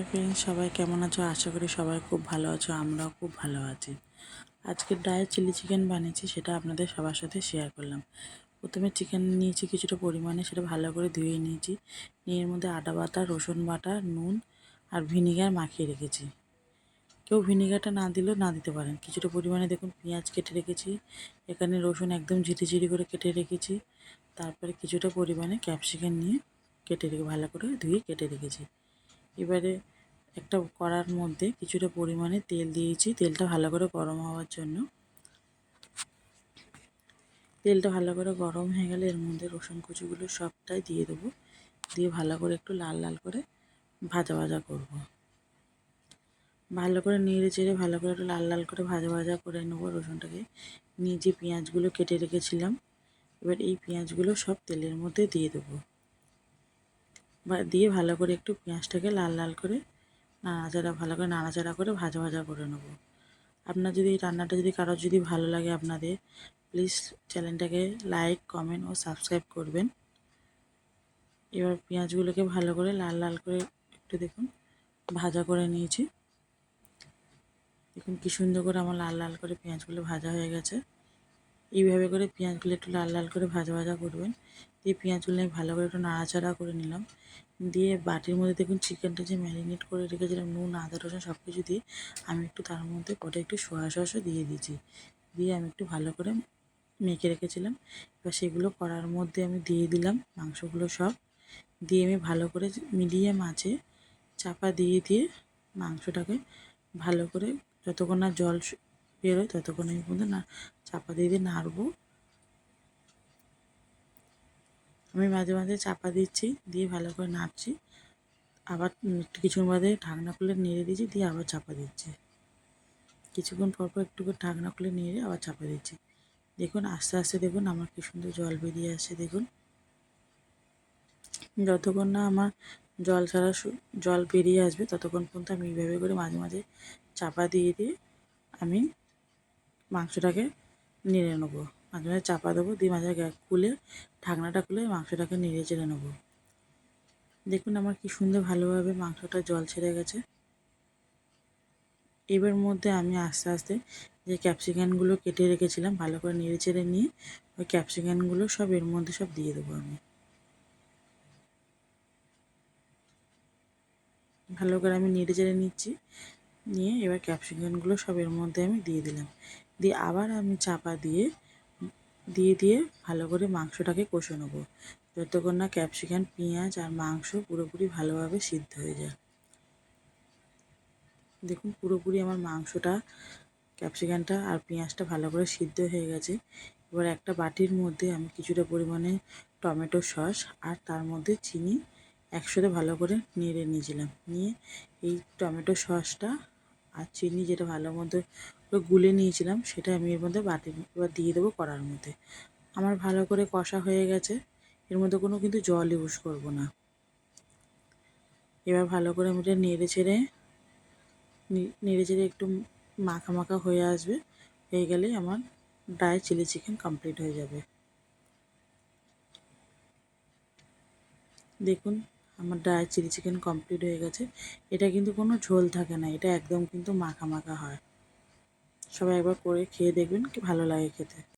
Hi friends, সবাই কেমন আছো? আশা করি সবাই খুব ভালো আছো। আমরাও খুব ভালো আছি। আজকে ডায়েট চিলি চিকেন বানিয়েছি, সেটা আপনাদের সবার সাথে শেয়ার করলাম। প্রথমে চিকেন নিয়েছি কিছুটা পরিমাণে, সেটা ভালো করে ধুয়ে নিয়েছি। নিয়ে এর মধ্যে আদা বাটা, রসুন বাটা, নুন আর ভিনিগার মাখিয়ে রেখেছি। কেউ ভিনিগারটা না দিলেও না দিতে পারেন। কিছুটা পরিমাণে দেখুন পেঁয়াজ কেটে রেখেছি। এখানে রসুন একদম ঝিরি করে কেটে রেখেছি। তারপরে কিছুটা পরিমাণে ক্যাপসিকাম নিয়ে কেটে রেখে ভালো করে ধুয়ে কেটে রেখেছি। এবারে একটা কড়ার মধ্যে কিছুটা পরিমাণে তেল দিয়েছি। তেলটা ভালো করে গরম হওয়ার জন্য। তেলটা ভালো করে গরম হয়ে গেলে এর মধ্যে রসুন কুচিগুলো সবটাই দিয়ে দেবো। দিয়ে ভালো করে একটু লাল লাল করে ভাজা করব। ভালো করে নেড়ে চেড়ে ভালো করে একটু লাল লাল করে ভাজা করে নেবো রসুনটাকে। নিয়ে যে পেঁয়াজগুলো কেটে রেখেছিলাম, এবার এই পেঁয়াজগুলো সব তেলের মধ্যে দিয়ে দেবো। দিয়ে ভালো করে একটু পেঁয়াজটাকে লাল লাল করে ভালো করে নাড়াচাড়া করে ভাজা করে নেব। আপনার যদি এই রান্নাটা যদি কারোর যদি ভালো লাগে আপনাদের, প্লিজ চ্যানেলটাকে লাইক, কমেন্ট ও সাবস্ক্রাইব করবেন। এবার পেঁয়াজগুলোকে ভালো করে লাল লাল করে একটু দেখুন ভাজা করে নিয়েছি। দেখুন কী সুন্দর করে আমার লাল লাল করে পেঁয়াজগুলো ভাজা হয়ে গেছে। এইভাবে করে পেঁয়াজগুলো একটু লাল লাল করে ভাজা করবেন। দিয়ে পেঁয়াজগুলো আমি ভালো করে একটু নাড়াচাড়া করে নিলাম। দিয়ে বাটির মধ্যে দেখুন চিকেনটা যে ম্যারিনেট করে রেখেছিলাম নুন, আদা, রসুন সব কিছু দিয়ে আমি একটু তার মধ্যে পরে একটু সয়া সসও দিয়ে দিয়েছি। দিয়ে আমি একটু ভালো করে মেখে রেখেছিলাম। এবার সেগুলো কড়ার মধ্যে আমি দিয়ে দিলাম মাংসগুলো সব। দিয়ে আমি ভালো করে মিডিয়াম আঁচে চাপা দিয়ে মাংসটাকে ভালো করে যতক্ষণ না জল বেরোয় ততক্ষণ আমি পর্যন্ত না চাপা দিয়ে নাড়বো। আমি মাঝে মাঝে চাপা দিচ্ছি, দিয়ে ভালো করে নাড়ছি। আবার একটু কিছুক্ষণ বাদে ঢাকনা খুলে নেড়ে দিচ্ছি, দিয়ে আবার চাপা দিচ্ছি। কিছুক্ষণ পর একটু করে ঢাকনা খুলে নেড়ে আবার চাপা দিচ্ছি। দেখুন আস্তে আস্তে দেখুন আমার কী সুন্দর জল বেরিয়ে আসছে। দেখুন যতক্ষণ না আমার জল বেরিয়ে আসবে ততক্ষণ পর্যন্ত আমি এইভাবে করে মাঝে মাঝে চাপা দিয়ে আমি মাংসটাকে নেড়ে নেবো। মাঝে মাঝে চাপা দেবো, দিয়ে মাঝে খুলে ঢাকনাটা খুলে মাংসটাকে নেড়ে চেড়ে নেবো। দেখুন আমার কি সুন্দর ভালোভাবে মাংসটা জল ছেড়ে গেছে। এবার মধ্যে আমি আস্তে আস্তে যে ক্যাপসিকামগুলো কেটে রেখেছিলাম ভালো করে নেড়ে চেড়ে নিয়ে ওই ক্যাপসিকামগুলো সব এর মধ্যে সব দিয়ে দেবো। আমি ভালো করে নেড়ে চেড়ে নিচ্ছি। নিয়ে এবার ক্যাপসিকামগুলো সব এর মধ্যে আমি দিয়ে দিলাম। দিয়ে আবার আমি চাপা দিয়ে ভালো করে মাংসটাকে কষে নেবো যতক্ষণ না ক্যাপসিকাম, পেঁয়াজ আর মাংস পুরোপুরি ভালোভাবে সিদ্ধ হয়ে যায়। দেখুন পুরোপুরি আমার মাংসটা, ক্যাপসিকামটা আর পেঁয়াজটা ভালো করে সিদ্ধ হয়ে গেছে। এবার একটা বাটির মধ্যে আমি কিছুটা পরিমাণে টমেটো সস আর তার মধ্যে চিনি একসাথে ভালো করে নেড়ে নিয়েছিলাম। নিয়ে এই টমেটো সসটা আর চিনি যেটা ভালো মতো গুলে নিয়েছিলাম সেটা আমি এর মধ্যে এবার দিয়ে দেবো কড়ার মধ্যে। আমার ভালো করে কষা হয়ে গেছে, এর মধ্যে কোনো কিন্তু জল ইউজ করব না। এবার ভালো করে আমি এটা নেড়ে চেড়ে একটু মাখা মাখা হয়ে আসবে। হয়ে গেলেই আমার ড্রাই চিলি চিকেন কমপ্লিট হয়ে যাবে। দেখুন আমার ড্রাই চিলি চিকেন কমপ্লিট হয়ে গেছে। এটা কিন্তু কোনো ঝোল থাকে না, এটা একদম কিন্তু মাখা মাখা হয়। সবাই একবার করে খেয়ে দেখবেন, কি ভালো লাগে খেতে।